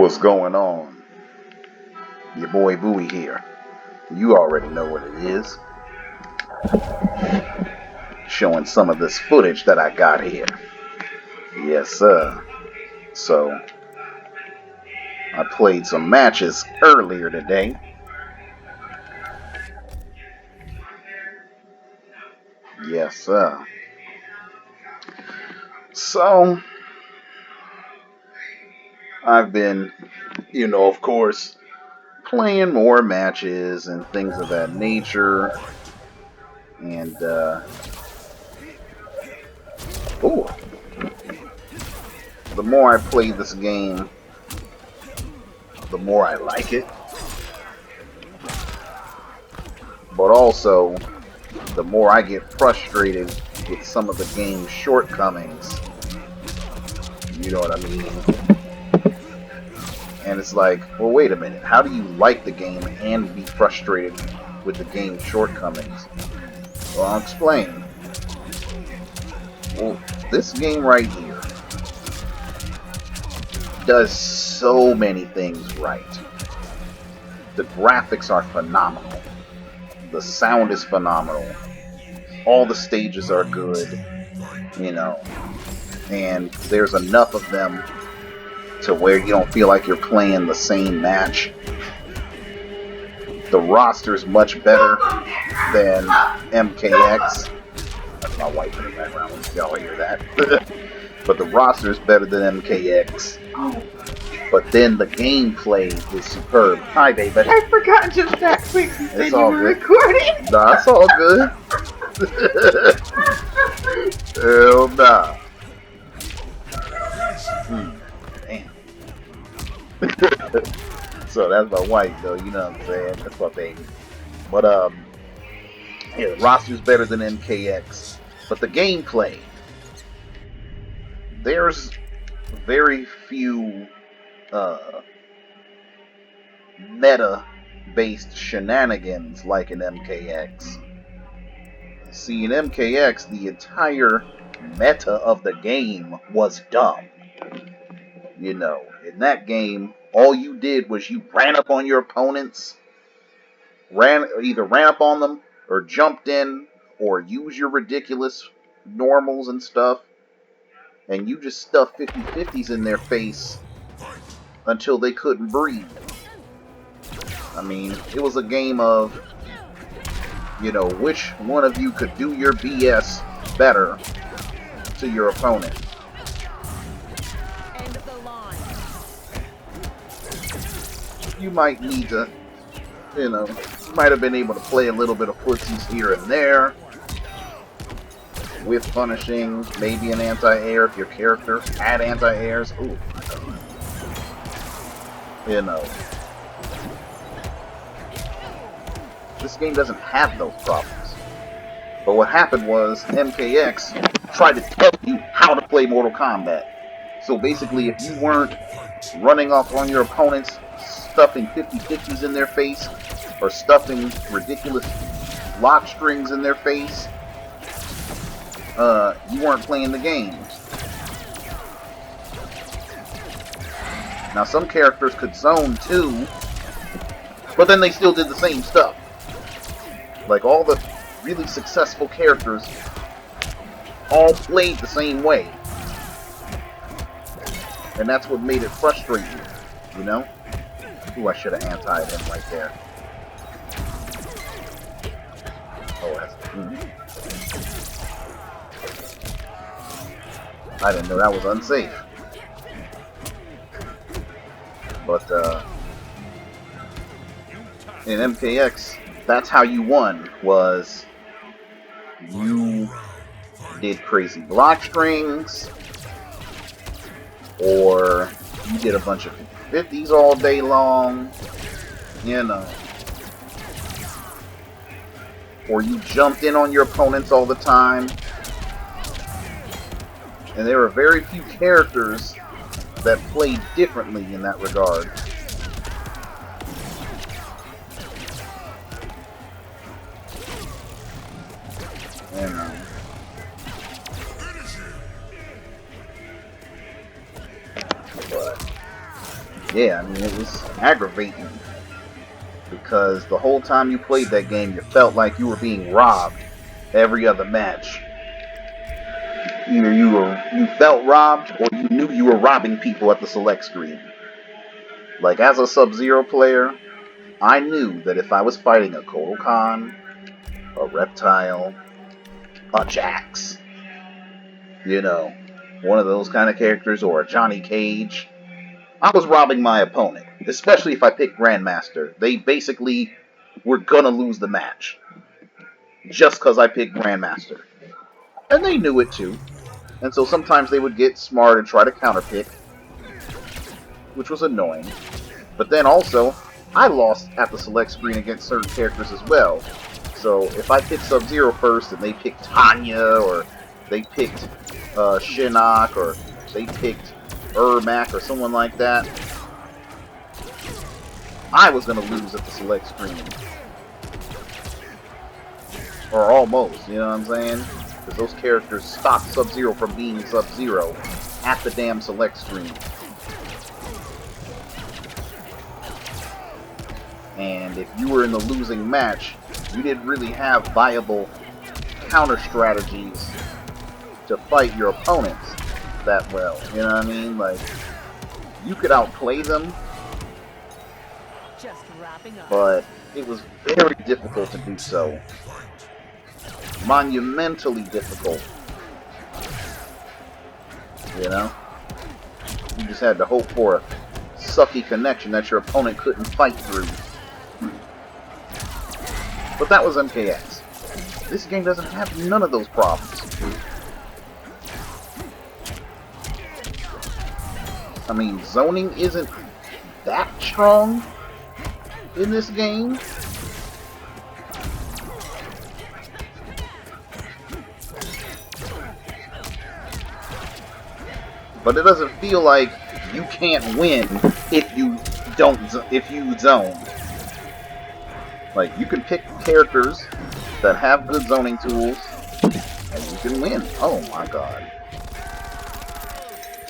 What's going on? Your boy Bowie here. You already know what it is. Showing some of this footage that I got here. Yes, sir. So, I played some matches earlier today. Yes, sir. So, I've been, of course, playing more matches and things of that nature. And, ooh, the more I play this game, the more I like it. But also, the more I get frustrated with some of the game's shortcomings. You know what I mean? And it's like, well, wait a minute. How do you like the game and be frustrated with the game's shortcomings? Well, I'll explain. Well, this game right here does so many things right. The graphics are phenomenal. The sound is phenomenal. All the stages are good, and there's enough of them to where you don't feel like you're playing the same match. The roster's much better than MKX. That's my wife in the background, if y'all hear that. But the roster's better than MKX. But then the gameplay is superb. Hi, baby. I forgot just that quick. You said you were good. recording. Nah, it's all good. Hell nah. Damn. So that's my wife, though. You know what I'm saying? That's my baby. But yeah, the roster's better than MKX. But the gameplay, there's very few meta-based shenanigans like in MKX. See, in MKX, the entire meta of the game was dumb. In that game, all you did was you ran up on your opponents, either ran up on them, or jumped in, or used your ridiculous normals and stuff, and you just stuffed 50-50s in their face until they couldn't breathe. I mean, it was a game of, which one of you could do your BS better to your opponent. End of the line. You might need to, you might have been able to play a little bit of footsies here and there with punishing, maybe an anti-air if your character had anti-airs. Ooh. This game doesn't have those problems. But what happened was MKX tried to tell you how to play Mortal Kombat. So basically, if you weren't running off on your opponents, stuffing 50-50s in their face, or stuffing ridiculous lock strings in their face, you weren't playing the game. Now, some characters could zone too, but then they still did the same stuff. Like, all the really successful characters all played the same way. And that's what made it frustrating, Ooh, I should have anti'd him right there. Oh, that's... I didn't know that was unsafe. But, in MKX, that's how you won, was you did crazy block strings, or you did a bunch of 50s all day long, or you jumped in on your opponents all the time. And there are very few characters that played differently in that regard. yeah, I mean, it was aggravating because the whole time you played that game, you felt like you were being robbed every other match. Either you felt robbed or you knew you were robbing people at the select screen. Like, as a Sub-Zero player, I knew that if I was fighting a Kotal Kahn, a Reptile, a Jax, you know, one of those kind of characters, or a Johnny Cage, I was robbing my opponent, especially if I picked Grandmaster. They basically were gonna lose the match just because I picked Grandmaster. And they knew it too. And so sometimes they would get smart and try to counterpick, which was annoying. But then also, I lost at the select screen against certain characters as well. So if I picked Sub-Zero first and they picked Tanya, or they picked Shinnok, or they picked Ermac or someone like that, I was going to lose at the select screen. Or almost, you know what I'm saying? Because those characters stopped Sub-Zero from being Sub-Zero at the damn select screen. And if you were in the losing match, you didn't really have viable counter strategies to fight your opponents that well. You know what I mean? Like, you could outplay them, but it was very difficult to do so. Monumentally difficult. You know? You just had to hope for a sucky connection that your opponent couldn't fight through. But that was MKX. This game doesn't have none of those problems. I mean, zoning isn't that strong in this game. But it doesn't feel like you can't win if you zone. Like, you can pick characters that have good zoning tools, and you can win. Oh my god.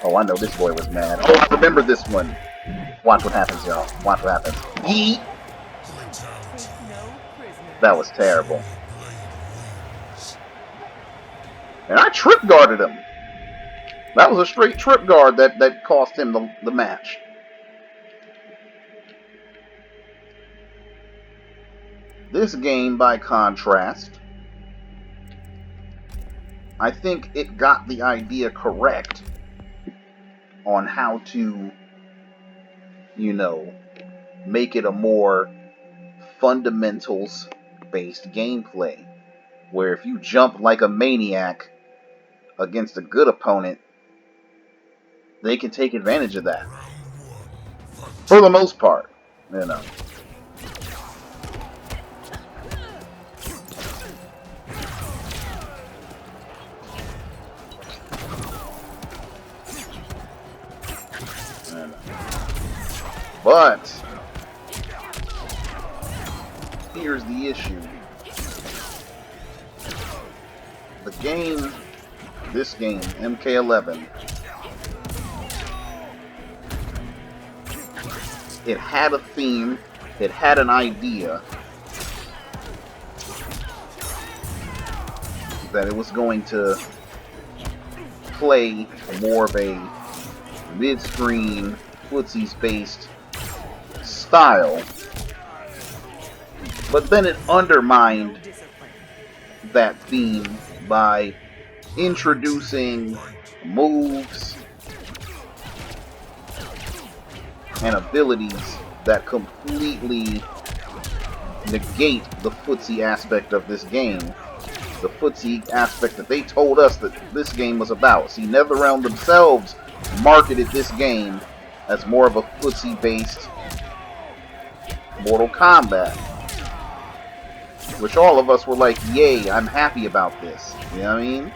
Oh, I know this boy was mad. Oh, I remember this one. Watch what happens, y'all. Watch what happens. Yeet! That was terrible. And I trip guarded him. That was a straight trip guard that cost him the match. This game, by contrast, I think it got the idea correct on how to, you know, make it a more fundamentals-based gameplay. Where if you jump like a maniac against a good opponent, they can take advantage of that. For the most part, you know. But here's the issue. The game, this game, MK11, it had a theme, it had an idea that it was going to play more of a mid-screen, footsies-based style, but then it undermined that theme by introducing moves and abilities that completely negate the footsie aspect of this game. The footsie aspect that they told us that this game was about. See, NetherRealm themselves marketed this game as more of a footsie-based Mortal Kombat. Which all of us were like, yay, I'm happy about this. You know what I mean?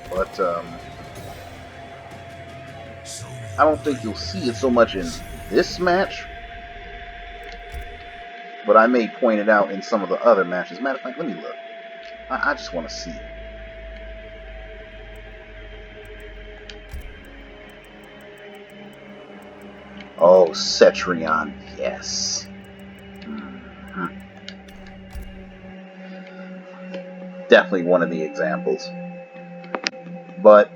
But, I don't think you'll see it so much in this match. But I may point it out in some of the other matches. Matter of fact, let me look. I just want to see. Oh, Cetrion, yes. Mhm. Definitely one of the examples. But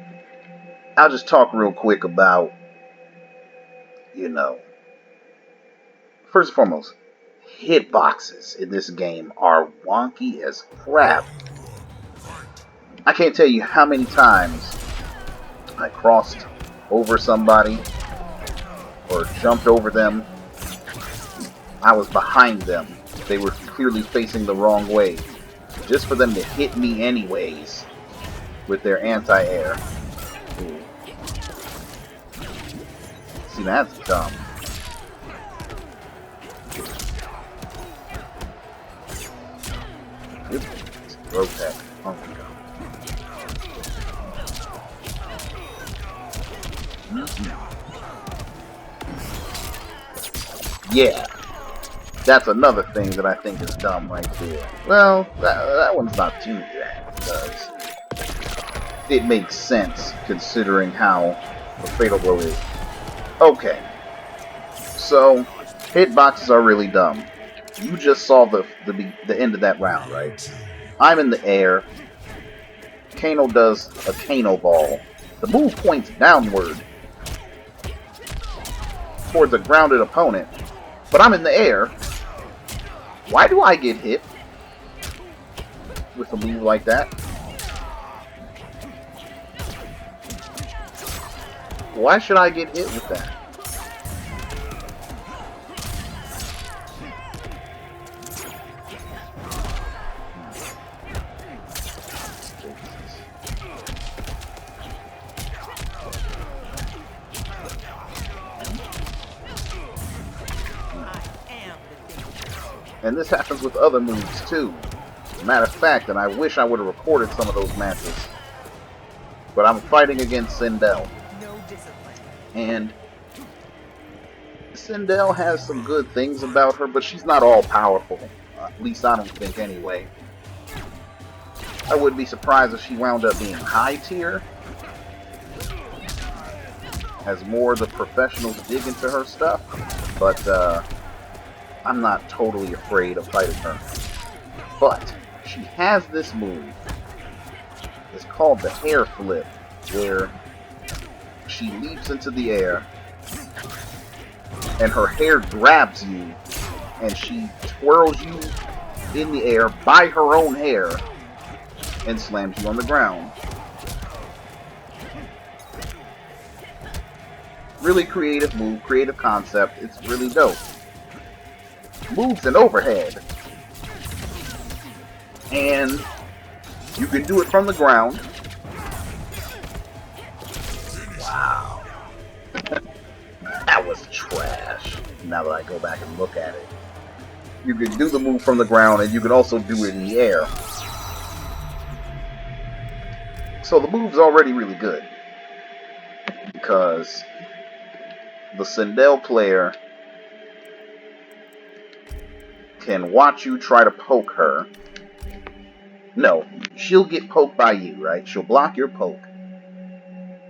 I'll just talk real quick about, you know, first and foremost, hitboxes in this game are wonky as crap. I can't tell you how many times I crossed over somebody or jumped over them. I was behind them. They were clearly facing the wrong way. Just for them to hit me anyways with their anti-air. See, that's dumb. It's Rotec. Oh my god. Yeah, that's another thing that I think is dumb right there. Well, that one's not too bad because it makes sense considering how the fatal blow is. Okay, so hitboxes are really dumb. You just saw the end of that round, right? I'm in the air. Kano does a Kano ball. The move points downward towards a grounded opponent, but I'm in the air. Why do I get hit with a move like that? Why should I get hit with that? And this happens with other moves too. Matter of fact, and I wish I would have recorded some of those matches. But I'm fighting against Sindel. And Sindel has some good things about her, but she's not all powerful. At least I don't think anyway. I wouldn't be surprised if she wound up being high tier, as more of the professionals dig into her stuff. But I'm not totally afraid of fighting her. But she has this move. It's called the hair flip, where she leaps into the air and her hair grabs you and she twirls you in the air by her own hair and slams you on the ground. Really creative move, creative concept. It's really dope. Moves an overhead. And you can do it from the ground. Wow. That was trash. Now that I go back and look at it. You can do the move from the ground and you can also do it in the air. So the move's already really good. Because the Sindel player can watch you try to poke her. No, she'll get poked by you, right? She'll block your poke.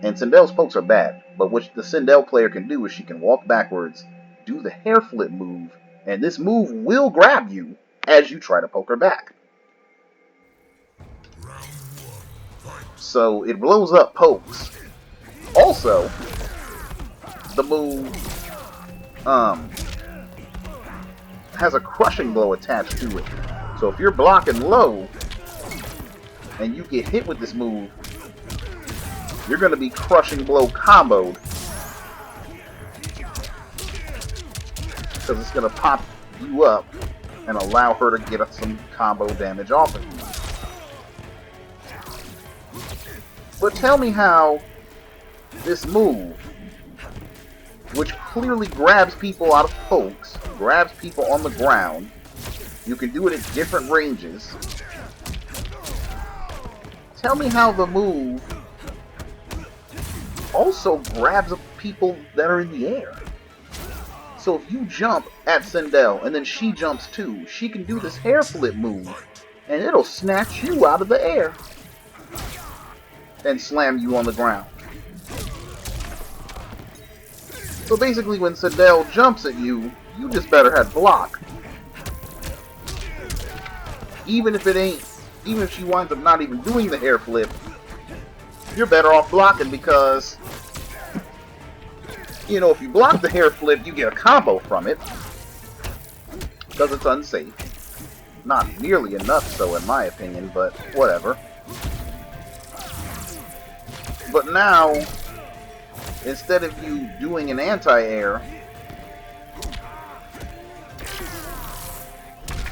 And Sindel's pokes are bad, but what the Sindel player can do is she can walk backwards, do the hair flip move, and this move will grab you as you try to poke her back. So it blows up pokes. Also, the move has a crushing blow attached to it. So if you're blocking low and you get hit with this move, you're going to be crushing blow comboed. Because it's going to pop you up and allow her to get some combo damage off of you. But tell me how this move, which clearly grabs people out of pokes, grabs people on the ground, you can do it at different ranges. Tell me how the move also grabs people that are in the air. So if you jump at Sindel and then she jumps too, she can do this hair flip move and it'll snatch you out of the air and slam you on the ground. So basically when Sindel jumps at you, you just better have block. Even if she winds up not even doing the hair flip, you're better off blocking because, you know, if you block the hair flip, you get a combo from it. Because it's unsafe. Not nearly enough so in my opinion, but whatever. But now, instead of you doing an anti-air,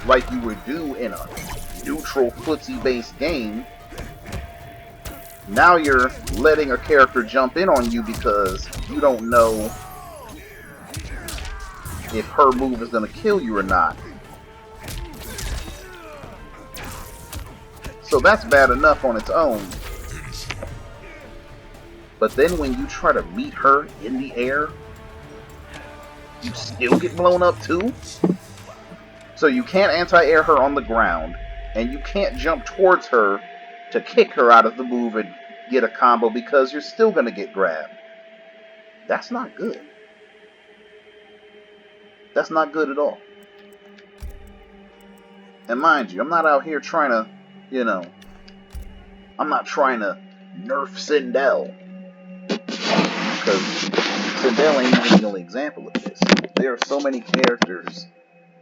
like you would do in a neutral footsie-based game, now you're letting a character jump in on you because you don't know if her move is going to kill you or not. So that's bad enough on its own. But then when you try to meet her in the air, you still get blown up too? So you can't anti-air her on the ground, and you can't jump towards her to kick her out of the move and get a combo because you're still going to get grabbed. That's not good. That's not good at all. And mind you, I'm not out here trying to, you know, I'm not trying to nerf Sindel. Because Sindel ain't even the only example of this. There are so many characters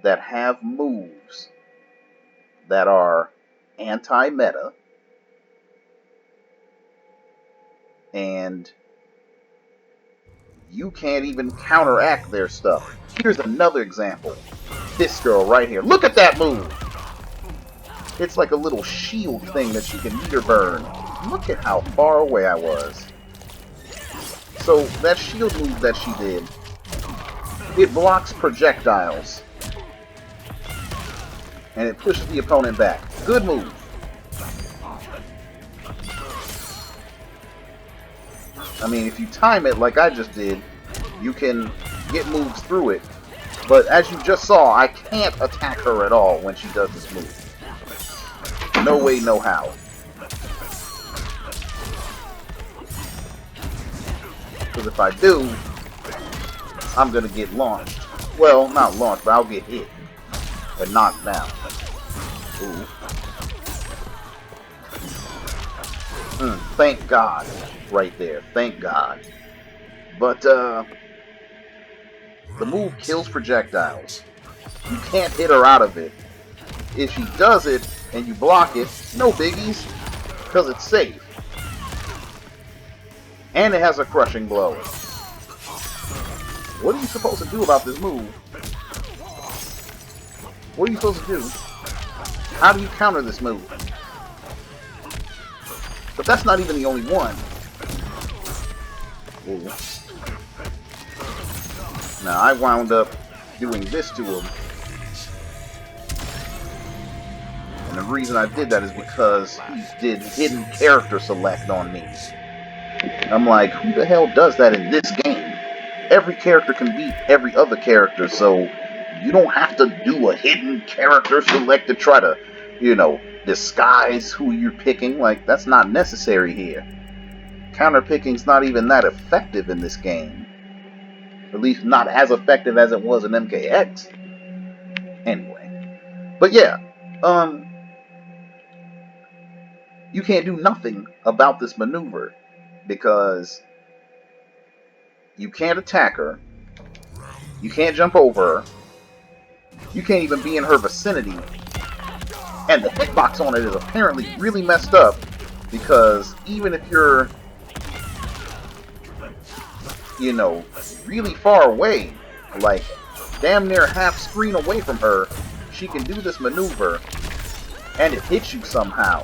that have moves that are anti-meta and you can't even counteract their stuff. Here's another example. This girl right here. Look at that move! It's like a little shield thing that she can meter burn. Look at how far away I was. So that shield move that she did, it blocks projectiles. And it pushes the opponent back. Good move. I mean, if you time it like I just did, you can get moves through it. But as you just saw, I can't attack her at all when she does this move. No way, no how. Because if I do, I'm going to get launched. Well, not launched, but I'll get hit. And knocked down. Ooh. Thank God. Right there. Thank God. But, the move kills projectiles. You can't hit her out of it. If she does it, and you block it, no biggies. Because it's safe. And it has a crushing blow. What are you supposed to do about this move? What are you supposed to do? How do you counter this move? But that's not even the only one. Ooh. Now, I wound up doing this to him. And the reason I did that is because he did hidden character select on me. I'm like, who the hell does that in this game? Every character can beat every other character, so you don't have to do a hidden character select to try to, you know, disguise who you're picking. Like, that's not necessary here. Counter picking's not even that effective in this game. At least not as effective as it was in MKX. Anyway. But yeah, you can't do nothing about this maneuver because you can't attack her, you can't jump over her, you can't even be in her vicinity, and the hitbox on it is apparently really messed up because even if you're, you know, really far away, like damn near half screen away from her, she can do this maneuver and it hits you somehow.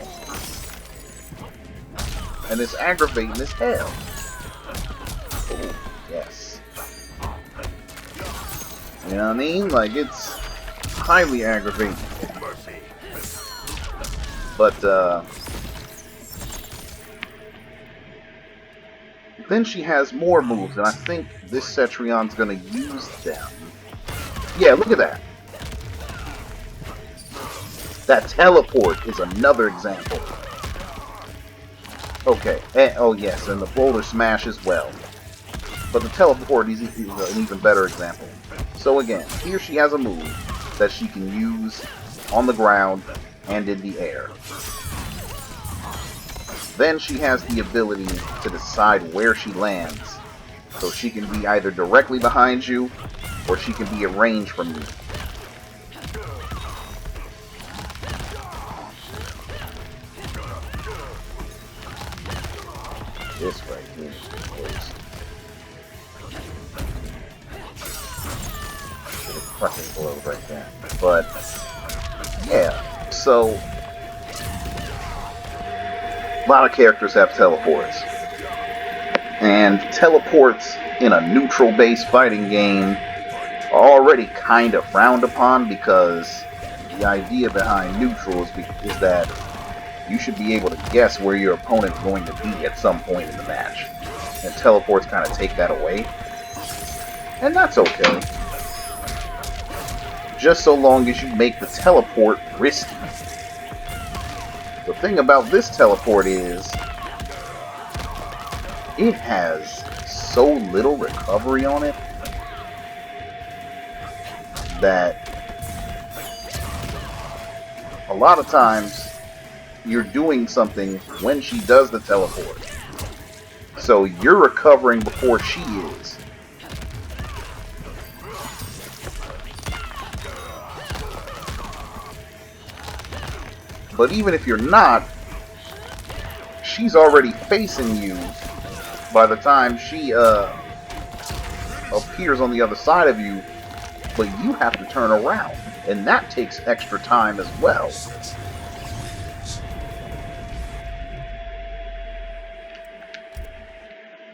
And it's aggravating as hell. Oh, yes. You know what I mean? Like, it's highly aggravating. But, then she has more moves, and I think this Cetrion's gonna use them. Yeah, look at that. That teleport is another example. Okay, oh yes, and the boulder smash as well. But the teleport is an even better example. So again, here she has a move that she can use on the ground and in the air. Then she has the ability to decide where she lands. So she can be either directly behind you, or she can be at range from you. This right here is a crushing blow right there. But yeah, so a lot of characters have teleports. And teleports in a neutral-based fighting game are already kind of frowned upon, because the idea behind neutral is that you should be able to guess where your opponent's going to be at some point in the match. And teleports kind of take that away. And that's okay. Just so long as you make the teleport risky. The thing about this teleport is, it has so little recovery on it that a lot of times you're doing something when she does the teleport. So you're recovering before she is. But even if you're not, she's already facing you by the time she appears on the other side of you, but you have to turn around, and that takes extra time as well.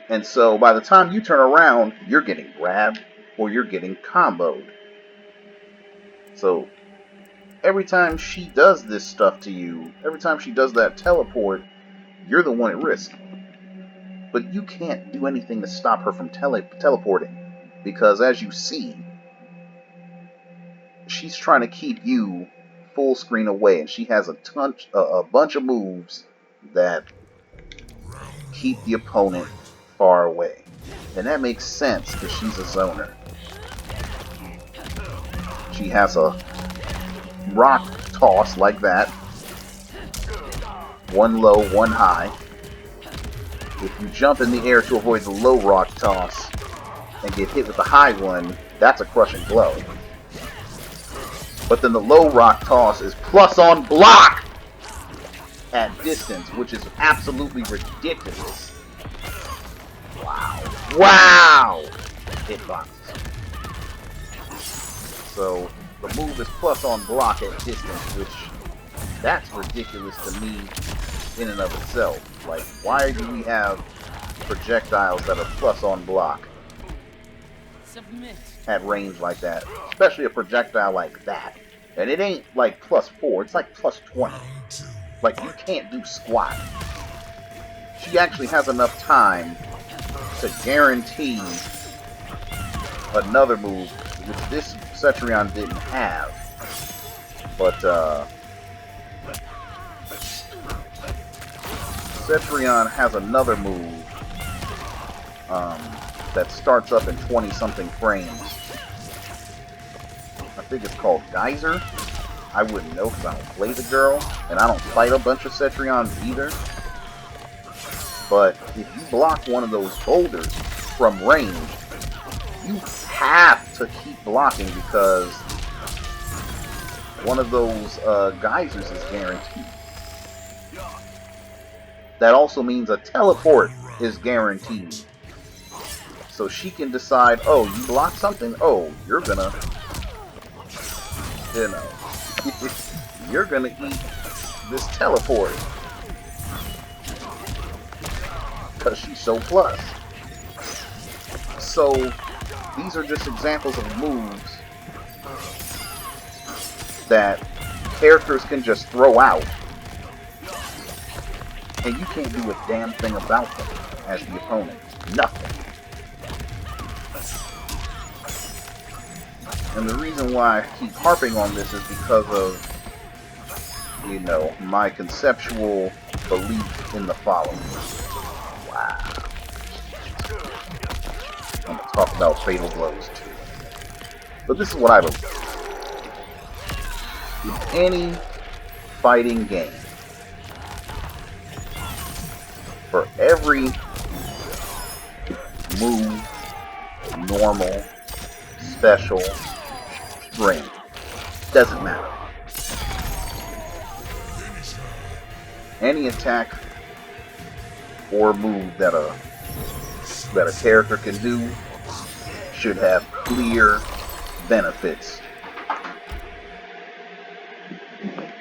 And so by the time you turn around, you're getting grabbed or you're getting comboed. So every time she does this stuff to you, every time she does that teleport, you're the one at risk. But you can't do anything to stop her from teleporting. Because as you see, she's trying to keep you full screen away. And she has a bunch of moves that keep the opponent far away. And that makes sense because she's a zoner. She has a rock toss like that. One low, one high. If you jump in the air to avoid the low rock toss and get hit with the high one, that's a crushing blow. But then the low rock toss is plus on block at distance, which is absolutely ridiculous. Wow. Wow! Hitboxes. So the move is plus on block at distance, which that's ridiculous to me in and of itself. Like, why do we have projectiles that are plus on block at range like that? Especially a projectile like that. And it ain't like +4, it's like +20. Like, you can't do squat. She actually has enough time to guarantee another move, which this Cetrion didn't have. But, Cetrion has another move that starts up in 20-something frames. I think it's called Geyser. I wouldn't know because I don't play the girl, and I don't fight a bunch of Cetrions either. But if you block one of those boulders from range, you have to keep blocking because one of those geysers is guaranteed. That also means a teleport is guaranteed. So she can decide, oh, you block something? Oh, you're gonna, you know, you're gonna eat this teleport. Because she's so plus. So, these are just examples of moves that characters can just throw out. And you can't do a damn thing about them as the opponent. Nothing. And the reason why I keep harping on this is because of, you know, my conceptual belief in the following. Wow. talk about fatal blows too. But this is what I believe. In any fighting game, for every move, normal, special, string, doesn't matter. Any attack or move that a character can do should have clear benefits.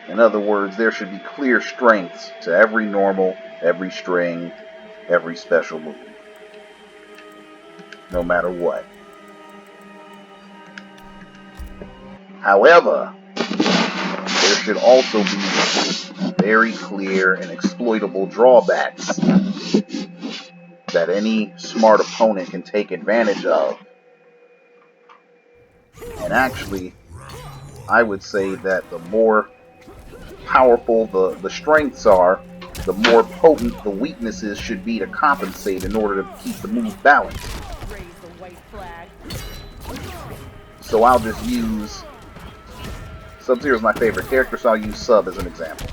In other words, there should be clear strengths to every normal, every string, every special move, no matter what. However, there should also be very clear and exploitable drawbacks that any smart opponent can take advantage of. And actually, I would say that the more powerful the strengths are, the more potent the weaknesses should be to compensate in order to keep the move balanced. So I'll just use... Sub-Zero is my favorite character, so I'll use Sub as an example.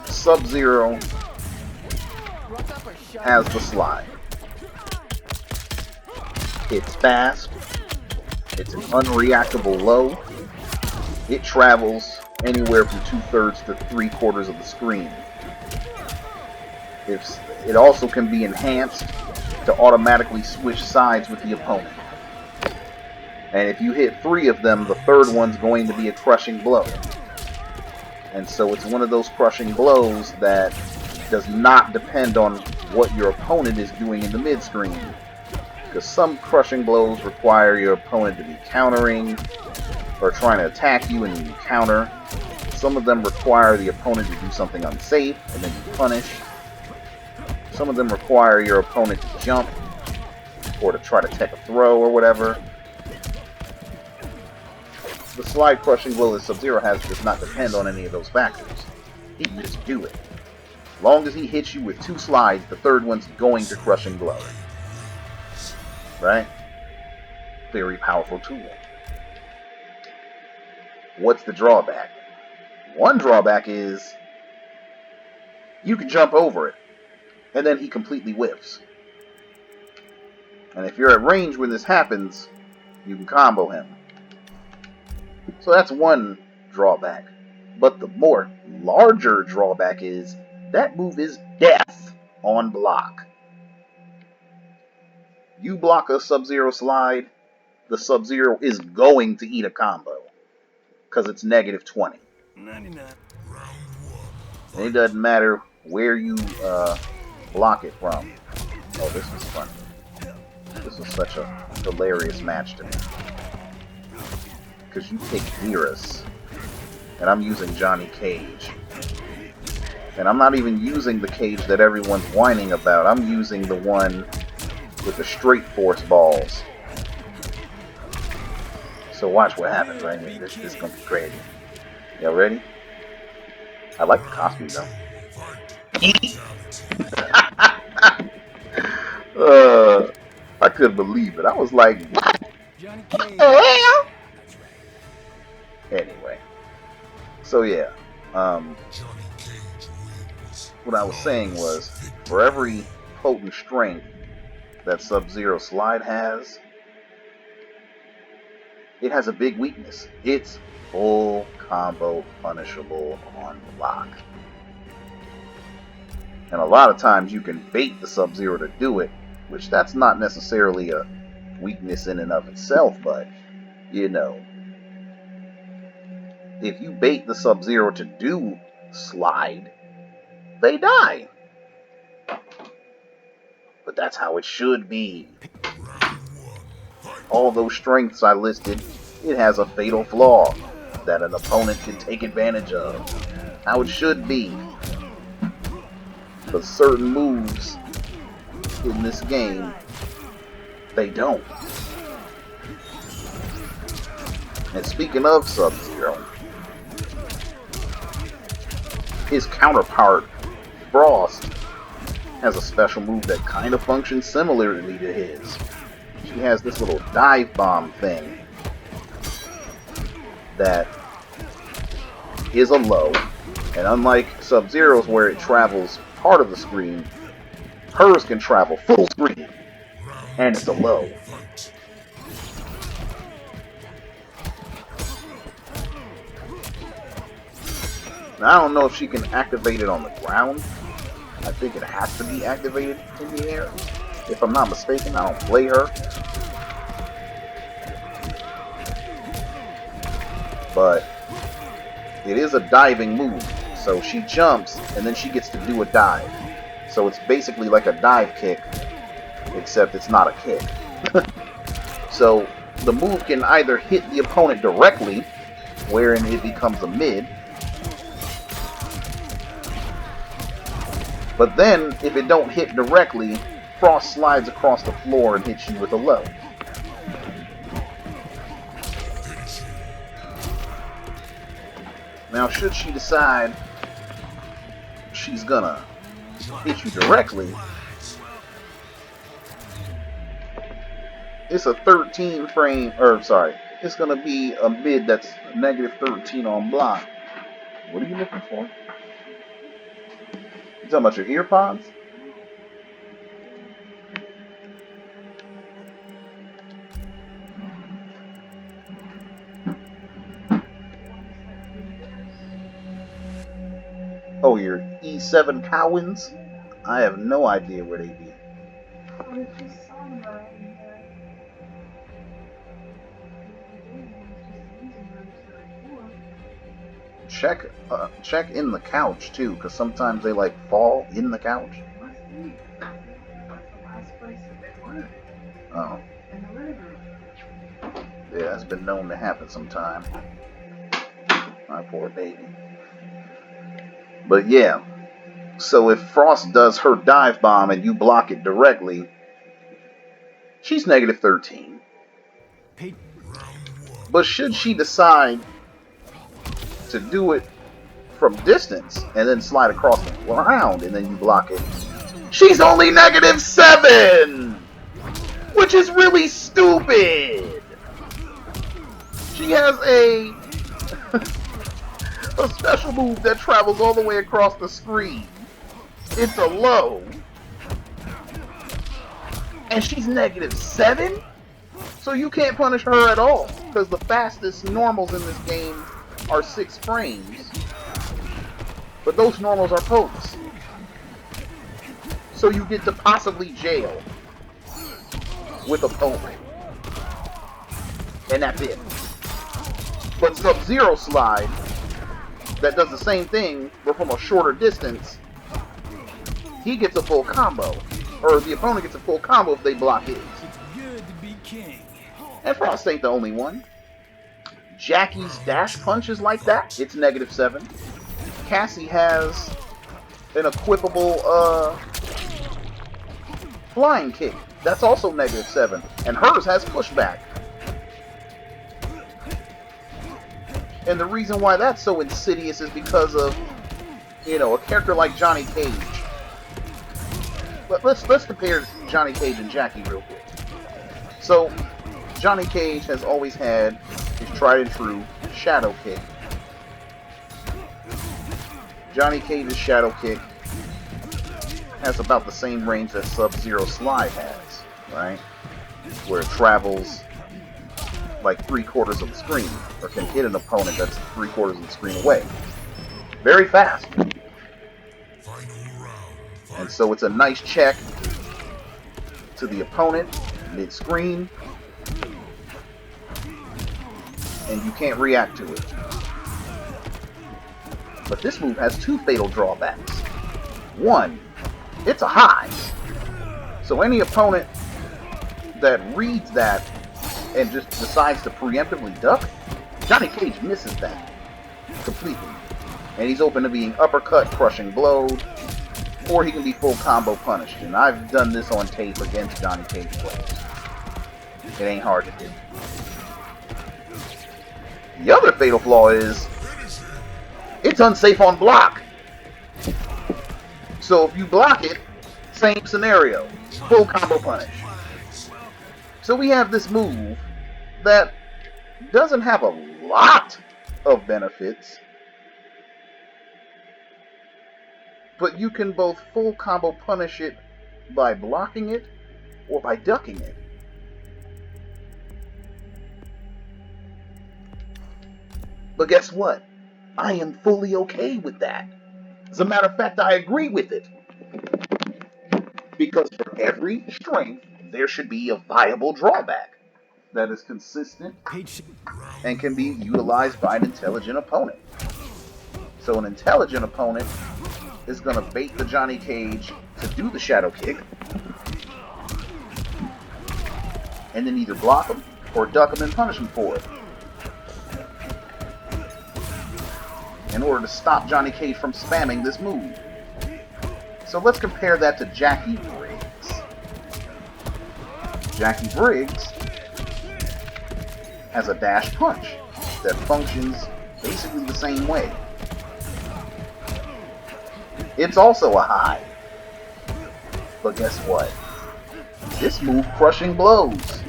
Sub-Zero has the slide. It's fast. It's an unreactable low. It travels anywhere from 2/3 to 3/4 of the screen. It also can be enhanced to automatically switch sides with the opponent. And if you hit 3 of them, the third one's going to be a crushing blow. And so it's one of those crushing blows that does not depend on what your opponent is doing in the mid-screen. Because some crushing blows require your opponent to be countering or trying to attack you and then you counter. Some of them require the opponent to do something unsafe and then you punish. Some of them require your opponent to jump or to try to take a throw or whatever. The slide crushing blow that Sub-Zero has does not depend on any of those factors. He can just do it. As long as he hits you with 2 slides, the third one's going to crushing blow. Right? Very powerful tool. What's the drawback? One drawback is you can jump over it, and then he completely whiffs. And if you're at range when this happens, you can combo him. So that's one drawback. But the more larger drawback is that move is death on block. You block a Sub-Zero slide, the Sub-Zero is going to eat a combo. Because it's -20. 99. And it doesn't matter where you block it from. Oh, this was fun. This was such a hilarious match to me. Because you pick Beerus, and I'm using Johnny Cage. And I'm not even using the Cage that everyone's whining about. I'm using the one with the straight force balls. So watch what happens, right? This is gonna be crazy. Y'all ready? I like the costume though. I couldn't believe it. I was like, what? Anyway. So yeah. What I was saying was, for every potent strength that Sub-Zero slide has, it has a big weakness. It's full combo punishable on block. And a lot of times you can bait the Sub-Zero to do it, which that's not necessarily a weakness in and of itself, but, you know, if you bait the Sub-Zero to do slide, they die. But that's how it should be. All those strengths I listed, it has a fatal flaw that an opponent can take advantage of. How it should be. But certain moves in this game, they don't. And speaking of Sub-Zero, his counterpart, Frost, has a special move that kind of functions similarly to his. She has this little dive bomb thing that is a low, and unlike Sub-Zero's where it travels part of the screen, hers can travel full screen, and it's a low. Now, I don't know if she can activate it on the ground. I think it has to be activated in the air. If I'm not mistaken, I don't play her. But it is a diving move. So she jumps and then she gets to do a dive. So it's basically like a dive kick, except it's not a kick. So the move can either hit the opponent directly, wherein it becomes a mid. But then, if it don't hit directly, Frost slides across the floor and hits you with a low. Now, should she decide she's gonna hit you directly, it's a 13 frame, or sorry, it's gonna be a mid that's negative 13 on block. What are you looking for? You talking about your ear pods? Oh, your E7 Cowens? I have no idea where they be. Check in the couch too, because sometimes they like fall in the couch. Oh. Yeah, that's been known to happen sometime. My poor baby. But yeah, so if Frost does her dive bomb and you block it directly, she's negative 13. But should she decide to do it from distance and then slide across the ground and then you block it, she's only negative 7! Which is really stupid! She has a special move that travels all the way across the screen. It's a low. And she's negative 7? So you can't punish her at all, because the fastest normals in this game are 6 frames. But those normals are pokes. So you get to possibly jail with a poke. And that's it. But Sub-Zero slide, that does the same thing, but from a shorter distance, he gets a full combo. Or the opponent gets a full combo if they block his. And Frost ain't the only one. Jackie's dash punch is like that. It's negative 7. Cassie has an equipable flying kick. That's also negative 7. And hers has pushback. And the reason why that's so insidious is because of, you know, a character like Johnny Cage. But let's compare Johnny Cage and Jackie real quick. So, Johnny Cage has always had his tried and true shadow kick. Johnny Cage's shadow kick has about the same range that Sub-Zero slide has, right? Where it travels like 3/4 of the screen, or can hit an opponent that's 3/4 of the screen away. Very fast. And so it's a nice check to the opponent mid-screen, and you can't react to it. But this move has 2 fatal drawbacks. 1, it's a high. So any opponent that reads that and just decides to preemptively duck, Johnny Cage misses that completely. And he's open to being uppercut, crushing blowed, or he can be full combo punished. And I've done this on tape against Johnny Cage players. It ain't hard to do. The other fatal flaw is it's unsafe on block. So if you block it, Same scenario. Full combo punish. So we have this move that doesn't have a lot of benefits, but you can both full combo punish it by blocking it or by ducking it. But guess what? I am fully okay with that. As a matter of fact, I agree with it. Because for every strength, there should be a viable drawback that is consistent and can be utilized by an intelligent opponent. So an intelligent opponent is going to bait the Johnny Cage to do the shadow kick, and then either block him or duck him and punish him for it, in order to stop Johnny Cage from spamming this move. So let's compare that to Jackie Briggs. Jackie Briggs has a dash punch that functions basically the same way. It's also a high. But guess what? This move, crushing blows.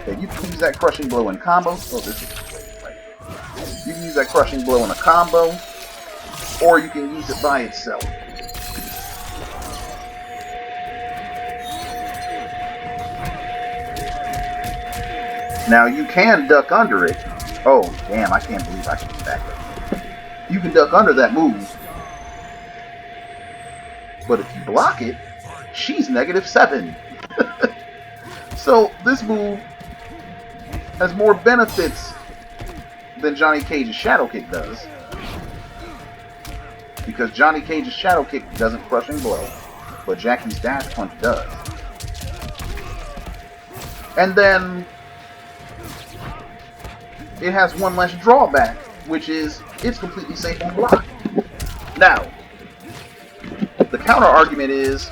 Okay, you can use that crushing blow in combos. Oh, this is right. You can use that crushing blow in a combo, or you can use it by itself. Now you can duck under it. Oh, damn, I can't believe I can do that. You can duck under that move. But if you block it, she's -7. So this move has more benefits than Johnny Cage's shadow kick does. Because Johnny Cage's shadow kick doesn't crushing blow, but Jackie's dash punch does. And then it has one less drawback, which is it's completely safe on block. Now, the counter argument is,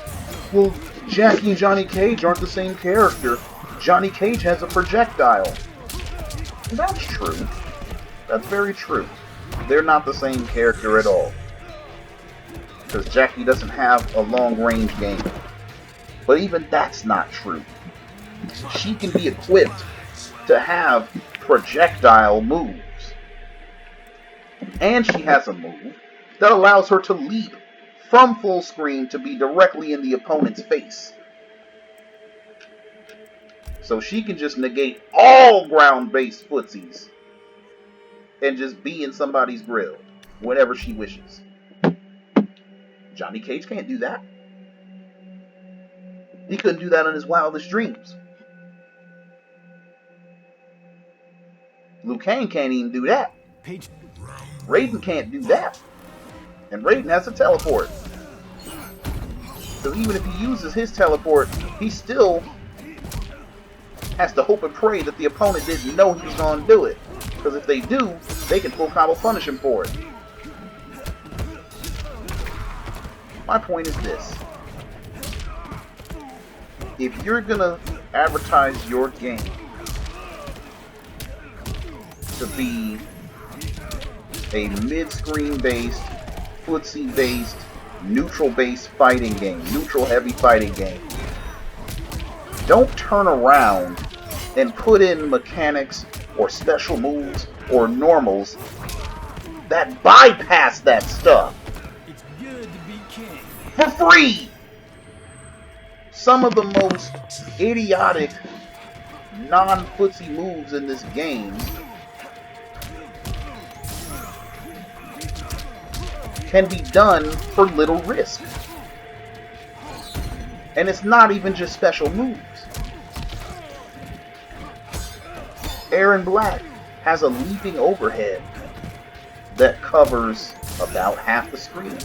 well, Jackie and Johnny Cage aren't the same character. Johnny Cage has a projectile. That's true. That's very true. They're not the same character at all. Because Jackie doesn't have a long-range game. But even that's not true. She can be equipped to have projectile moves. And she has a move that allows her to leap from full screen to be directly in the opponent's face. So she can just negate all ground-based footsies and just be in somebody's grill whenever she wishes. Johnny Cage can't do that. He couldn't do that in his wildest dreams. Liu Kang can't even do that. Raiden can't do that. And Raiden has a teleport. So even if he uses his teleport, he still has to hope and pray that the opponent didn't know he was going to do it. Because if they do, they can full combo punish him for it. My point is this. If you're going to advertise your game to be a mid-screen based, footsie based, neutral based fighting game, neutral heavy fighting game, don't turn around and put in mechanics or special moves or normals that bypass that stuff. It's good to be king. For free! Some of the most idiotic non-footsie moves in this game can be done for little risk. And it's not even just special moves. Aaron Black has a leaping overhead that covers about half the screen.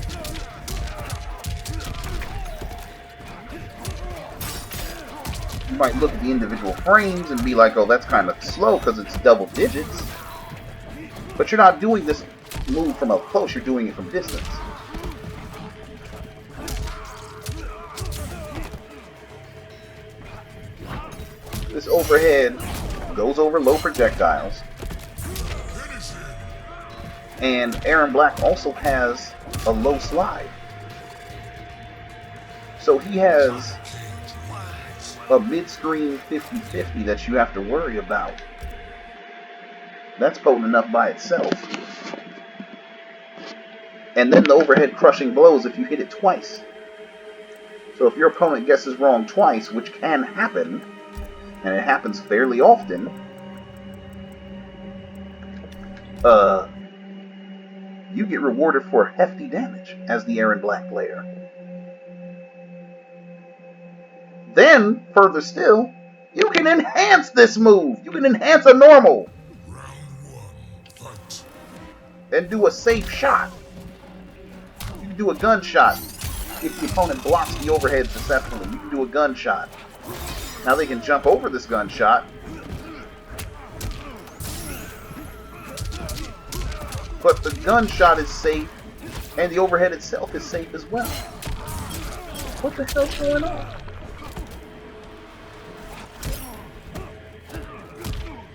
You might look at the individual frames and be like, oh, that's kind of slow because it's double digits. But you're not doing this move from up close, you're doing it from distance. This overhead goes over low projectiles. And Aaron Black also has a low slide. So he has a mid-screen 50-50 that you have to worry about. That's potent enough by itself. And then the overhead crushing blows if you hit it twice. So if your opponent guesses wrong twice, which can happen, and it happens fairly often, you get rewarded for hefty damage as the Aaron Black player. Then, further still, you can enhance this move. You can enhance a normal and do a safe shot. You can do a gunshot if the opponent blocks the overhead successfully. You can do a gunshot. Now they can jump over this gunshot. But the gunshot is safe, and the overhead itself is safe as well. What the hell's going on?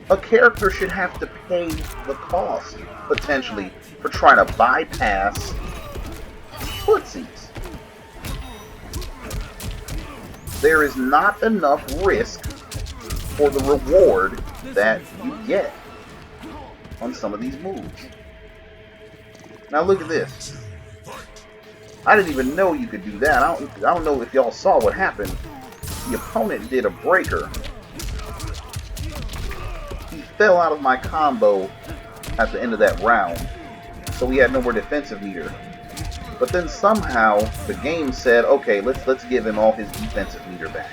A character should have to pay the cost, potentially, for trying to bypass footsies. There is not enough risk for the reward that you get on some of these moves. Now look at this. I didn't even know you could do that. I don't know if y'all saw what happened. The opponent did a breaker. He fell out of my combo at the end of that round, so we had no more defensive meter. But then somehow the game said, okay, let's give him all his defensive meter back.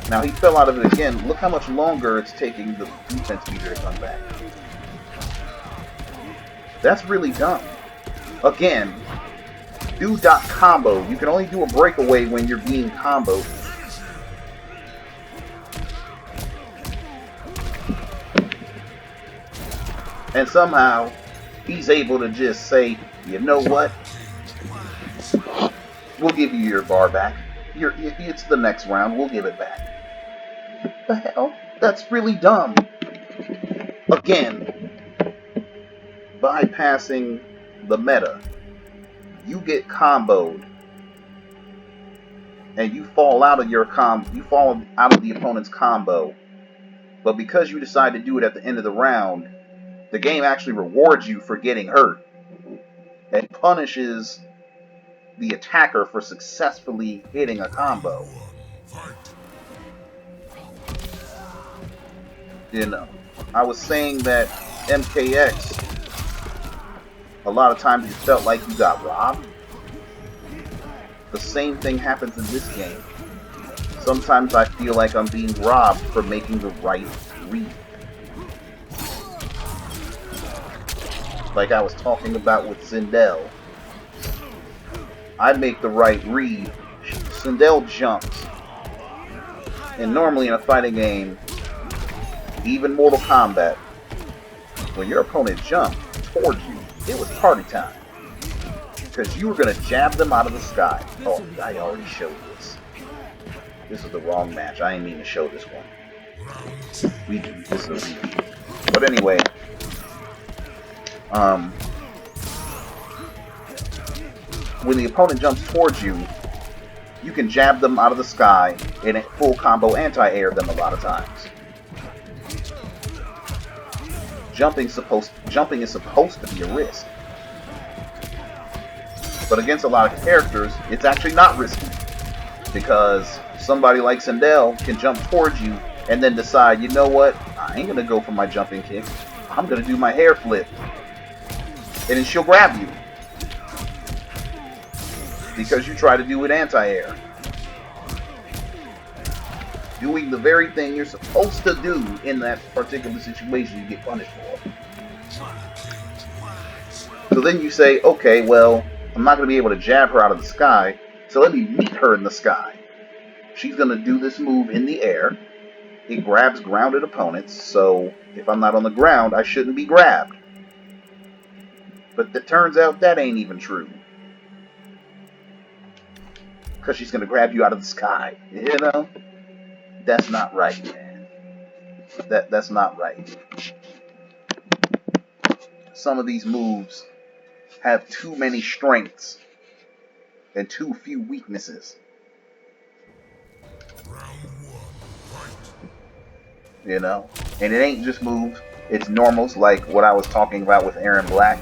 Now he fell out of it again. Look how much longer it's taking the defense meter to come back. That's really dumb. Again, do dot combo. You can only do a breakaway when you're being comboed. And somehow, he's able to just say, you know what? We'll give you your bar back. It's the next round. We'll give it back. What the hell? That's really dumb. Again, bypassing the meta. You get comboed. And you fall out of the opponent's combo. But because you decide to do it at the end of the round, the game actually rewards you for getting hurt and punishes the attacker for successfully hitting a combo. You know, I was saying that MKX, a lot of times you felt like you got robbed. The same thing happens in this game. Sometimes I feel like I'm being robbed for making the right read. Like I was talking about with Sindel. I make the right read. Sindel jumps. And normally in a fighting game, even Mortal Kombat, when your opponent jumped towards you, it was party time. Because you were going to jab them out of the sky. Oh, I already showed this. This is the wrong match. I didn't mean to show this one. This is a repeat. But anyway, when the opponent jumps towards you, you can jab them out of the sky and full combo anti-air them a lot of times. Jumping is supposed to be a risk. But against a lot of characters, it's actually not risky. Because somebody like Sindel can jump towards you and then decide, you know what, I ain't going to go for my jumping kick. I'm going to do my hair flip. And then she'll grab you. Because you try to do it anti-air. Doing the very thing you're supposed to do in that particular situation you get punished for. So then you say, okay, well, I'm not going to be able to jab her out of the sky, so let me meet her in the sky. She's going to do this move in the air. It grabs grounded opponents, so if I'm not on the ground, I shouldn't be grabbed. But it turns out that ain't even true. Because she's going to grab you out of the sky, you know? That's not right, man. That's not right. Some of these moves have too many strengths and too few weaknesses. You know? And it ain't just moves, it's normals like what I was talking about with Aaron Black.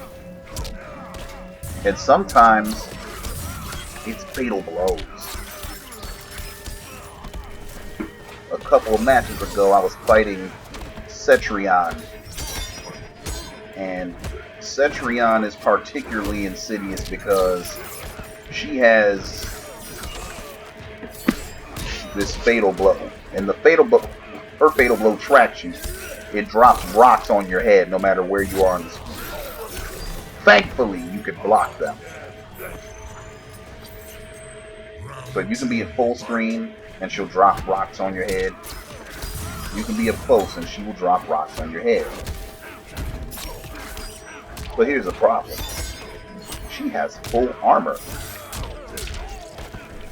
And sometimes it's fatal blows. A couple of matches ago, I was fighting Cetrion. And Cetrion is particularly insidious because she has this fatal blow. And the fatal blow, her fatal blow tracks you. It drops rocks on your head no matter where you are on the screen. Thankfully, you can block them. So you can be at full screen and she'll drop rocks on your head. You can be up close and she will drop rocks on your head. But here's the problem. She has full armor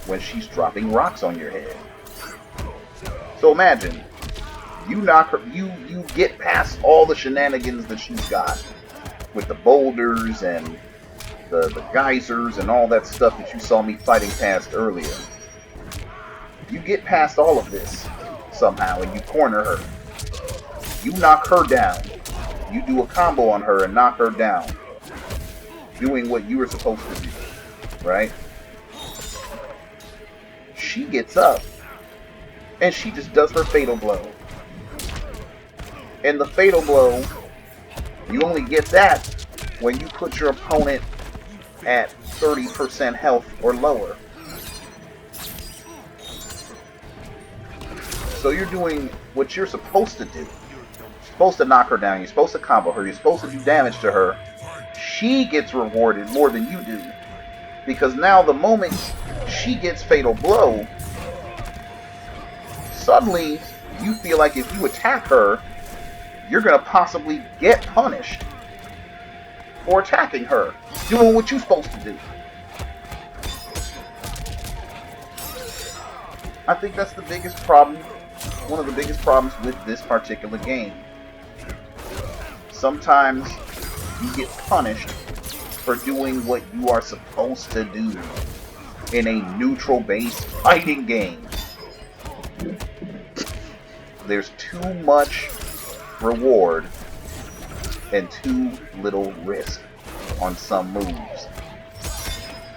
when she's dropping rocks on your head. So imagine, you knock her, you get past all the shenanigans that she's got with the boulders and the geysers and all that stuff that you saw me fighting past earlier. You get past all of this somehow and you corner her. You knock her down. You do a combo on her and knock her down, doing what you were supposed to do, right? She gets up and she just does her fatal blow. And the fatal blow, you only get that when you put your opponent at 30% health or lower. So you're doing what you're supposed to do. You're supposed to knock her down. You're supposed to combo her. You're supposed to do damage to her. She gets rewarded more than you do. Because now the moment she gets fatal blow, suddenly you feel like if you attack her, you're going to possibly get punished for attacking her, doing what you're supposed to do. I think that's the biggest problem, one of the biggest problems with this particular game. Sometimes you get punished for doing what you are supposed to do in a neutral-based fighting game. There's too much reward and too little risk on some moves.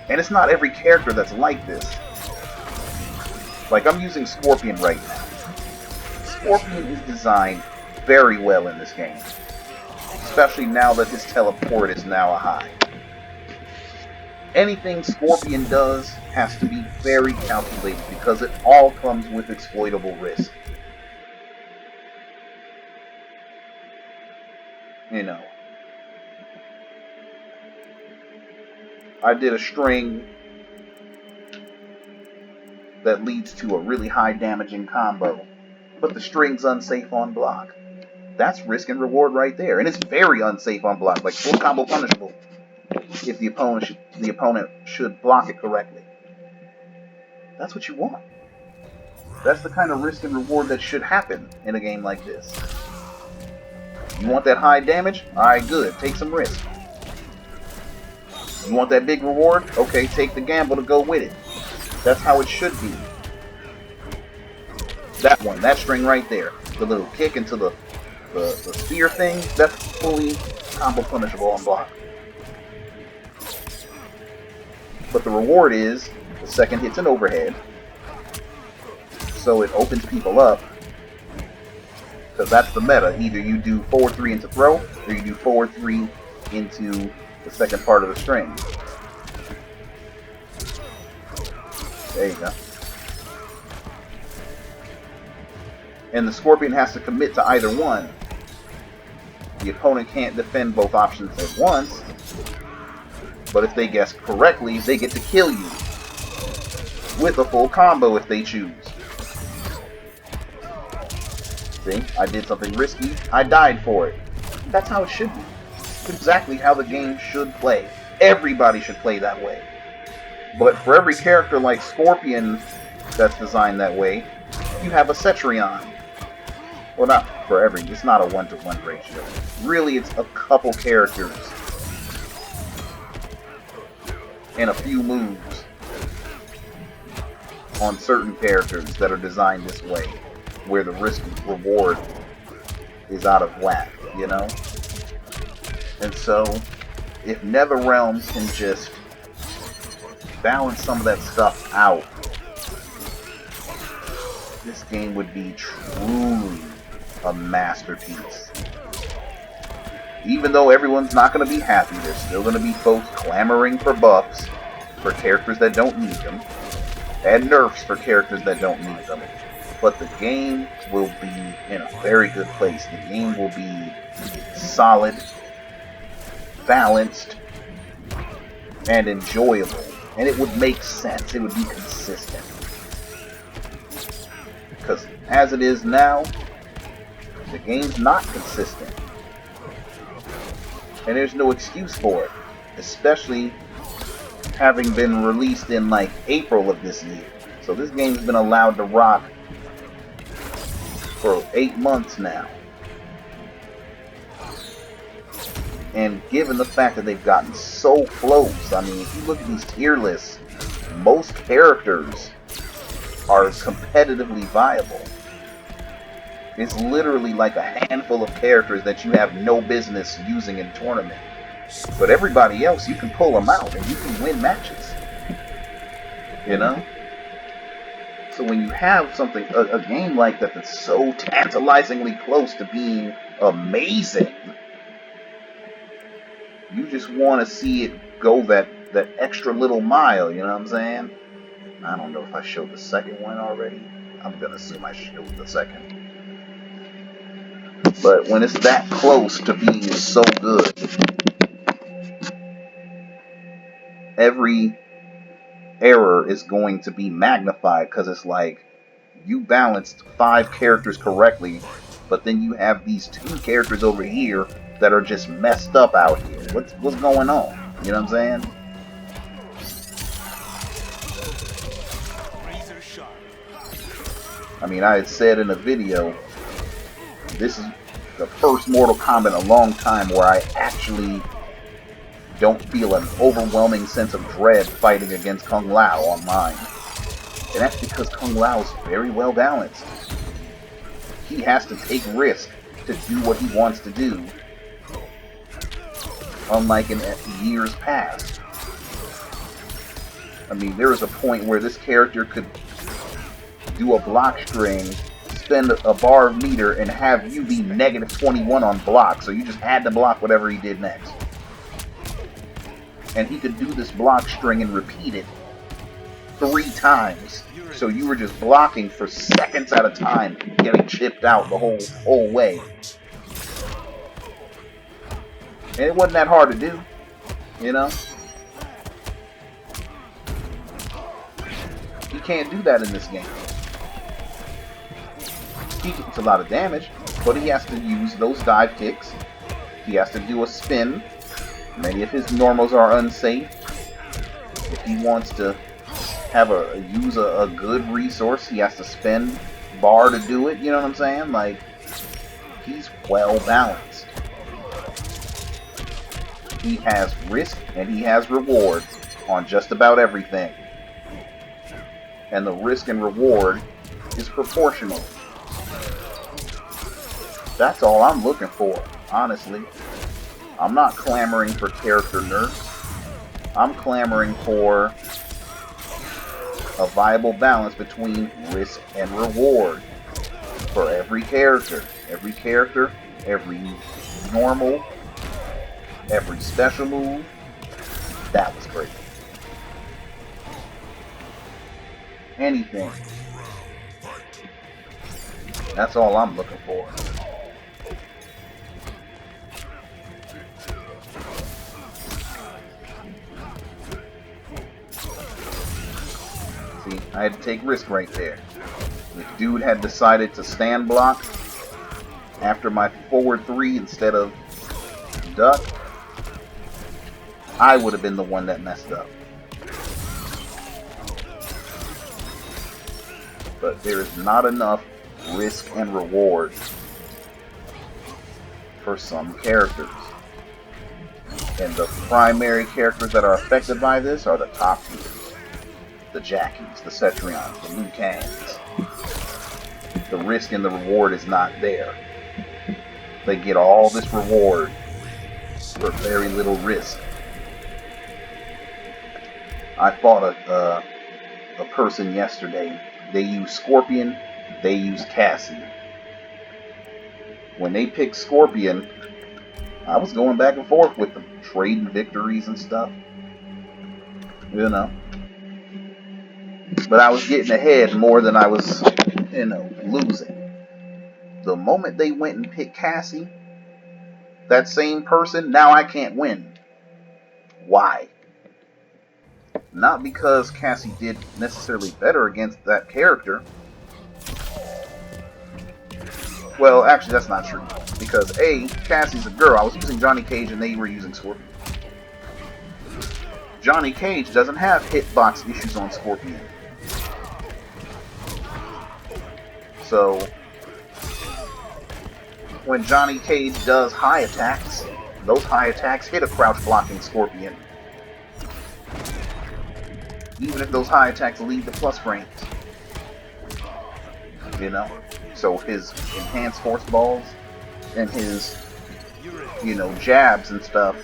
And it's not every character that's like this. Like, I'm using Scorpion right now. Scorpion is designed very well in this game. Especially now that his teleport is now a high. Anything Scorpion does has to be very calculated because it all comes with exploitable risk. You know, I did a string that leads to a really high damaging combo, but the string's unsafe on block. That's risk and reward right there, and it's very unsafe on block, like full combo punishable if the opponent should block it correctly. That's what you want. That's the kind of risk and reward that should happen in a game like this. You want that high damage? Alright, good. Take some risk. You want that big reward? Okay, take the gamble to go with it. That's how it should be. That one, that string right there. The little kick into the spear thing, that's fully combo punishable on block. But the reward is, the second hit's an overhead. So it opens people up. Because that's the meta. Either you do forward 3 into throw, or you do forward 3 into the second part of the string. There you go. And the Scorpion has to commit to either one. The opponent can't defend both options at once. But if they guess correctly, they get to kill you. With a full combo if they choose. See, I did something risky, I died for it. That's how it should be. It's exactly how the game should play. Everybody should play that way. But for every character like Scorpion that's designed that way, you have a Cetrion. Well, not for every, it's not a 1-to-1 ratio. Really, it's a couple characters and a few moves on certain characters that are designed this way, where the risk reward is out of whack, you know? And so, if NetherRealm can just balance some of that stuff out, this game would be truly a masterpiece. Even though everyone's not going to be happy, there's still going to be folks clamoring for buffs for characters that don't need them, and nerfs for characters that don't need them. But the game will be in a very good place. The game will be solid, balanced, and enjoyable. And it would make sense. It would be consistent. Because as it is now, the game's not consistent. And there's no excuse for it. Especially having been released in like April of this year. So this game's been allowed to rock for 8 months now. And given the fact that they've gotten so close, I mean, if you look at these tier lists, most characters are competitively viable. It's literally like a handful of characters that you have no business using in tournament. But everybody else, you can pull them out and you can win matches. You know? So when you have something, a game like that that's so tantalizingly close to being amazing, you just want to see it go that extra little mile, you know what I'm saying? I don't know if I showed the second one already. I'm going to assume I showed the second. But when it's that close to being so good, every error is going to be magnified because it's like you balanced 5 characters correctly, but then you have these 2 characters over here that are just messed up out here. What's going on? You know what I'm saying? I mean, I had said in a video, this is the first Mortal Kombat in a long time where I actually don't feel an overwhelming sense of dread fighting against Kung Lao on mine. And that's because Kung Lao is very well balanced. He has to take risk to do what he wants to do, unlike in years past. I mean, there was a point where this character could do a block string, spend a bar meter, and have you be negative 21 on block, so you just had to block whatever he did next. And he could do this block string and repeat it 3 times. So you were just blocking for seconds at a time, getting chipped out the whole way. And it wasn't that hard to do, you know? You can't do that in this game. He takes a lot of damage, but he has to use those dive kicks. He has to do a spin. Many of his normals are unsafe. If he wants to have use a good resource, he has to spend bar to do it. You know what I'm saying? Like, he's well balanced. He has risk and he has reward on just about everything. And the risk and reward is proportional. That's all I'm looking for, honestly. I'm not clamoring for character nerfs. I'm clamoring for a viable balance between risk and reward for every character. Every character, every normal, every special move. That was great. Anything. That's all I'm looking for. See, I had to take risk right there. If dude had decided to stand block after my forward 3 instead of duck, I would have been the one that messed up. But there is not enough risk and reward for some characters. And the primary characters that are affected by this are the top tiers. The Jackies, the Cetrions, the Liu Kangs. The risk and the reward is not there. They get all this reward for very little risk. I fought a person yesterday. They used Scorpion, they used Cassie. When they picked Scorpion, I was going back and forth with them, trading victories and stuff. You know. But I was getting ahead more than I was, losing. The moment they went and picked Cassie, that same person, now I can't win. Why? Not because Cassie did necessarily better against that character. Well, actually, that's not true. Because A, Cassie's a girl. I was using Johnny Cage and they were using Scorpion. Johnny Cage doesn't have hitbox issues on Scorpion. So, when Johnny Cage does high attacks, those high attacks hit a crouch blocking Scorpion. Even if those high attacks lead to plus frames. You know? So his enhanced force balls and his, jabs and stuff,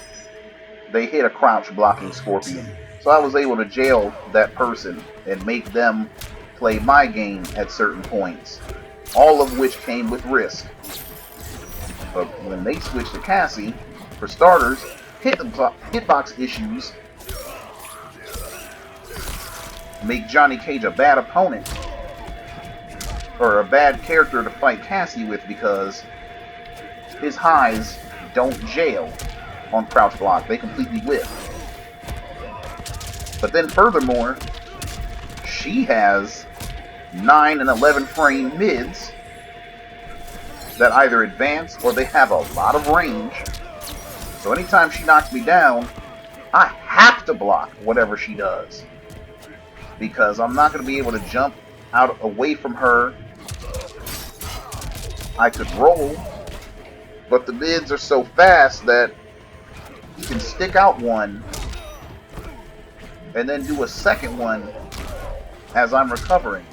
they hit a crouch blocking Scorpion. So I was able to jail that person and make them play my game at certain points. All of which came with risk. But when they switched to Cassie, for starters, hitbox issues make Johnny Cage a bad opponent, or a bad character to fight Cassie with, because his highs don't jail on crouch block. They completely whip. But then furthermore, she has 9 and 11 frame mids that either advance or they have a lot of range. So anytime she knocks me down, I have to block whatever she does. Because I'm not going to be able to jump out away from her. I could roll, but the mids are so fast that you can stick out one and then do a second one as I'm recovering.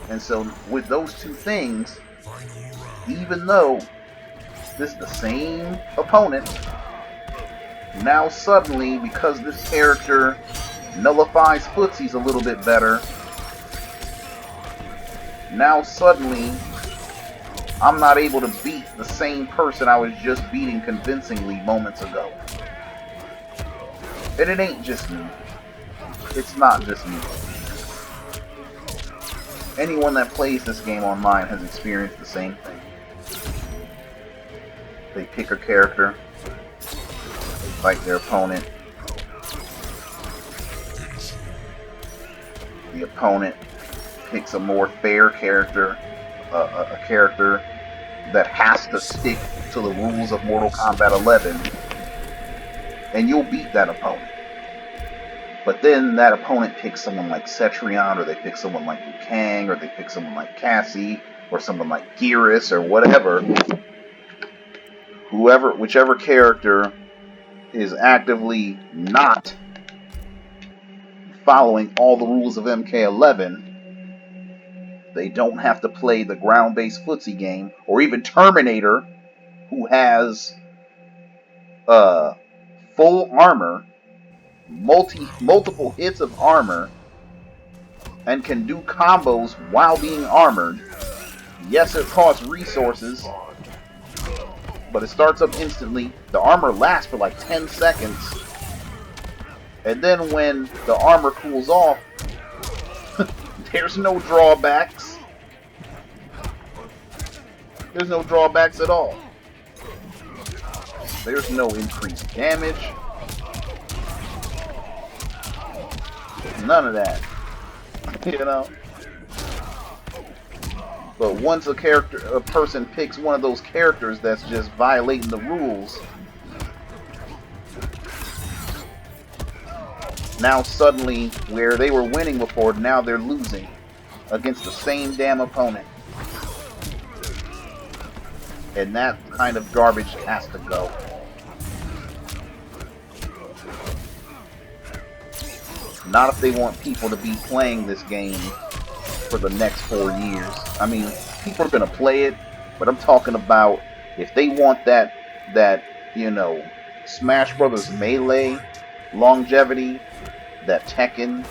And so with those two things, even though this is the same opponent, now suddenly, because this character nullifies footsies a little bit better, now suddenly I'm not able to beat the same person I was just beating convincingly moments ago. And it ain't just me. It's not just me. Anyone that plays this game online has experienced the same thing. They pick a character, they fight their opponent. The opponent picks a more fair character, a character that has to stick to the rules of Mortal Kombat 11, and you'll beat that opponent. But then that opponent picks someone like Cetrion, or they pick someone like Liu Kang, or they pick someone like Cassie, or someone like Geras, or whatever. Whichever character is actively not following all the rules of MK11, they don't have to play the ground-based footsie game, or even Terminator, who has full armor, multiple hits of armor, and can do combos while being armored. Yes, it costs resources, but it starts up instantly. The armor lasts for like 10 seconds. And then when the armor cools off, there's no drawbacks. There's no drawbacks at all. There's no increased damage. None of that. You know? But once a person picks one of those characters that's just violating the rules, now suddenly, where they were winning before, now they're losing. against the same damn opponent. And that kind of garbage has to go. Not if they want people to be playing this game for the next 4 years. I mean, people are going to play it, but I'm talking about if they want that, you know, Smash Brothers Melee longevity, that Tekken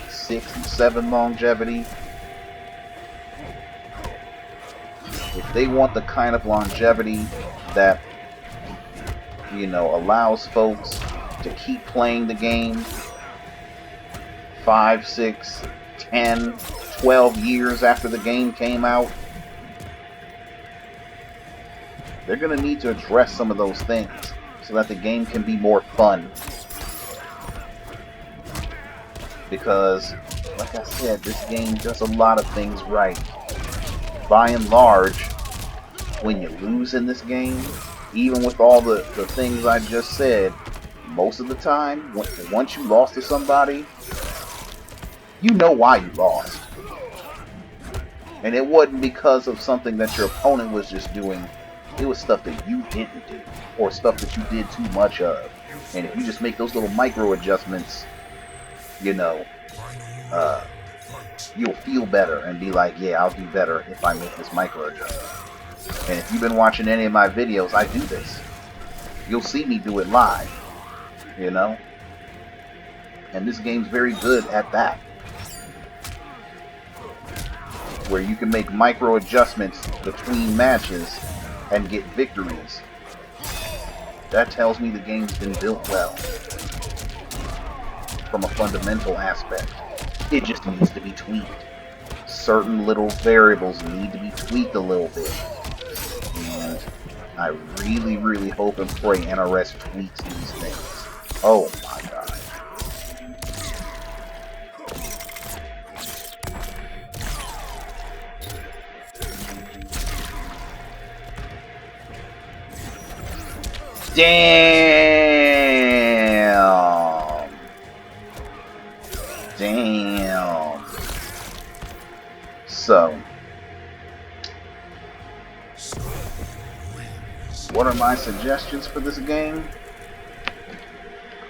6 and 7 longevity, if they want the kind of longevity that, you know, allows folks to keep playing the game 5, 6, 10, 12 years after the game came out, they're going to need to address some of those things so that the game can be more fun. Because, like I said, this game does a lot of things right. By and large, when you lose in this game, even with all the things I just said, most of the time, once you lost to somebody, you know why you lost. And it wasn't because of something that your opponent was just doing. It was stuff that you didn't do, or stuff that you did too much of. And if you just make those little micro adjustments, you know, you'll feel better and be like, yeah, I'll do better if I make this micro adjustment. And if you've been watching any of my videos, I do this. You'll see me do it live, you know? And this game's very good at that. Where you can make micro adjustments between matches and get victories. That tells me the game's been built well. From a fundamental aspect. It just needs to be tweaked. Certain little variables need to be tweaked a little bit. And I really, really hope and pray NRS tweaks these things. Oh my god. Damn. Damn. So, what are my suggestions for this game?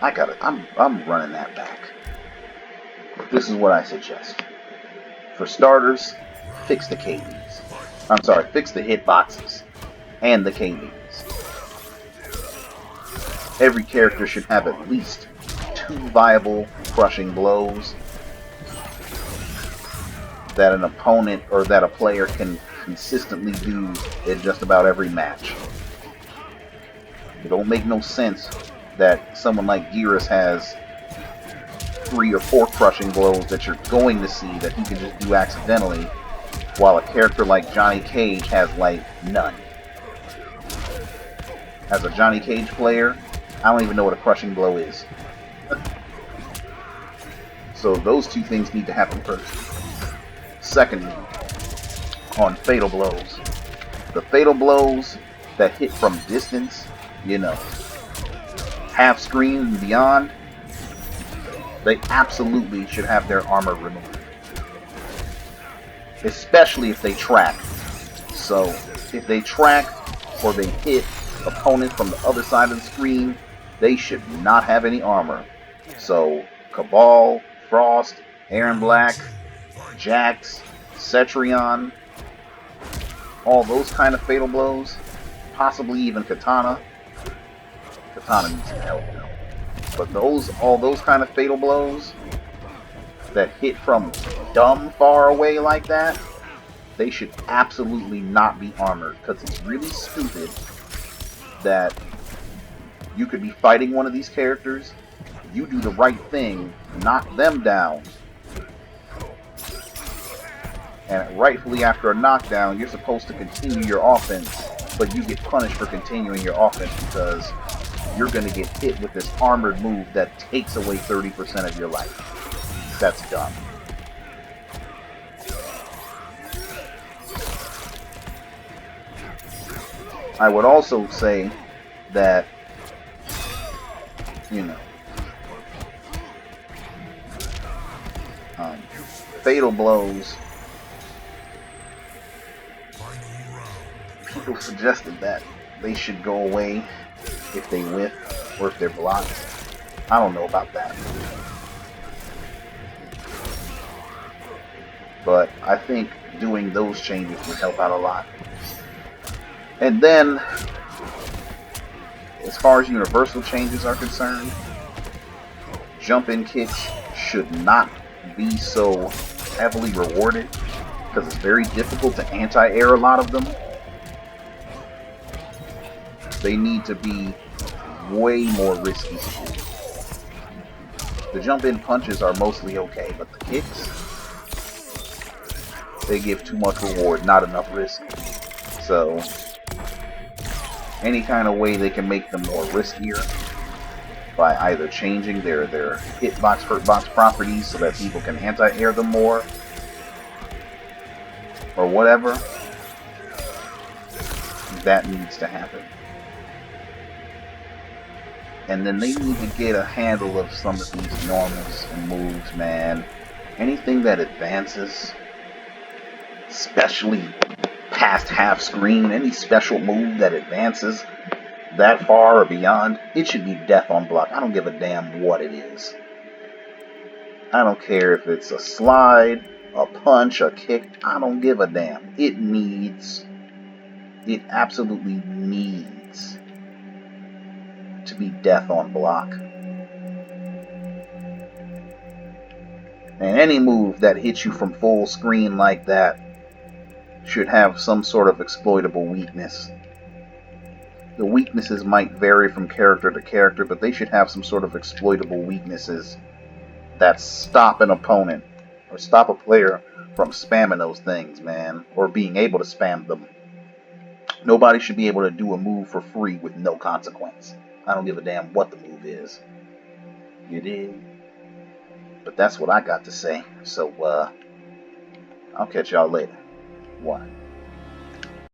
I'm running that back. This is what I suggest. For starters, fix the KBs. I'm sorry, fix the hitboxes and the KBs. Every character should have at least 2 viable crushing blows that an opponent or that a player can consistently do in just about every match. It don't make no sense that someone like Geras has 3 or 4 crushing blows that you're going to see that he can just do accidentally, while a character like Johnny Cage has like none. As a Johnny Cage player, I don't even know what a crushing blow is. So those 2 things need to happen first. Secondly, on fatal blows. The fatal blows that hit from distance, you know, half screen and beyond, they absolutely should have their armor removed. Especially if they track. So, if they track or they hit opponents from the other side of the screen, they should not have any armor. So, Cabal, Frost, Aaron Black, Jax, Cetrion, all those kind of fatal blows, possibly even Katana. Katana needs some help now. But all those kind of fatal blows that hit from dumb far away like that, they should absolutely not be armored, because it's really stupid that you could be fighting one of these characters, you do the right thing, knock them down, and rightfully after a knockdown, you're supposed to continue your offense, but you get punished for continuing your offense because you're going to get hit with this armored move that takes away 30% of your life. That's dumb. I would also say that, you know, fatal blows people suggested that they should go away if they whiff or if they're blocked. I don't know about that. But I think doing those changes would help out a lot. And then, as far as universal changes are concerned, jump-in kicks should not be so heavily rewarded because it's very difficult to anti-air a lot of them. They need to be way more risky to do. The jump-in punches are mostly okay, but the kicks, they give too much reward, not enough risk. So, any kind of way they can make them more riskier by either changing their hitbox, hurtbox properties so that people can anti-air them more, or whatever, that needs to happen. And then they need to get a handle of some of these normals and moves, man. Anything that advances, especially past half screen, any special move that advances that far or beyond, it should be death on block. I don't give a damn what it is. I don't care if it's a slide, a punch, a kick. I don't give a damn. It absolutely needs to be death on block. And any move that hits you from full screen like that should have some sort of exploitable weakness. The weaknesses might vary from character to character, but they should have some sort of exploitable weaknesses that stop an opponent or stop a player from spamming those things, man, or being able to spam them. Nobody should be able to do a move for free with no consequence. I don't give a damn what the move is. You dig? But that's what I got to say. So, I'll catch y'all later. One.